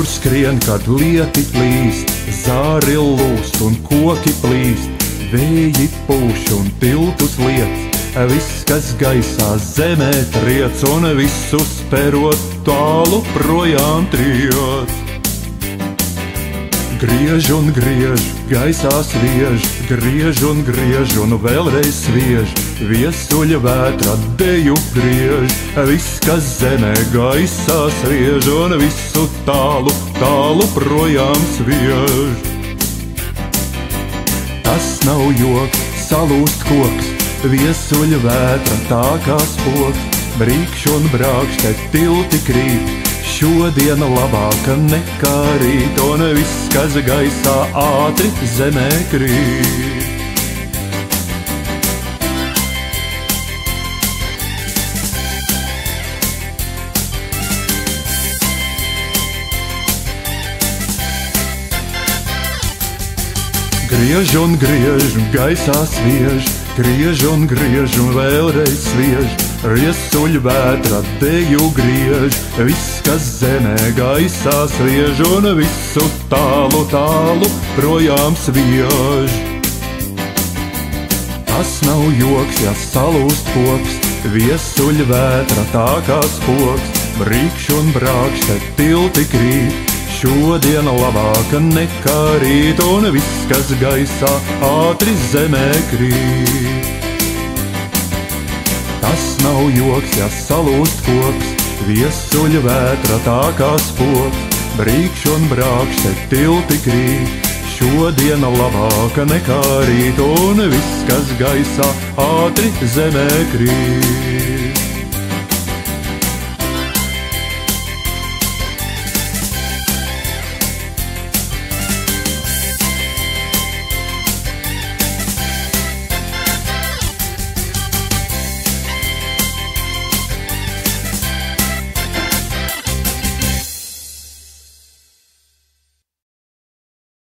tur skrien, kad lieti plīst, zāri lūst un koki plīst, vēji pūš un tiltus liec, viss, kas gaisā zemē triec, un visu sperot tālu projām triec. Griež un griež, gaisā sviež, griež un vēlreiz sviež, viesuļa vētra deju griež, viss, kas zemē gaisā sviež, un visu tālu, tālu projām sviež. Tas nav joks, salūst koks, viesuļa vētra tā kā spoks, brīkš un brākš, te tilti krīt, šodiena labāka nekā rīt, un viss, kas gaisā ātri zemē krīt. Griež un gaisā sviež, griež un vēlreiz sviež, viesuļa vētra deju griež, viss, kas zemē gaisā sviež, un visu tālu, tālu projām sviež. Tas nav joks, ja salūst koks, viesuļa vētra tā kā spoks, brīkš un brākš, te tilti krīt, šodiena labāka nekā rīt, un viss, kas gaisā ātri zemē krīt. Tas nav joks, ja salūst koks, viesuļa vētra tā kā spoks, brīkš un brākš, te tilti krīt, šodiena labāka nekā rīt, un viss, kas gaisā ātri zemē krīt.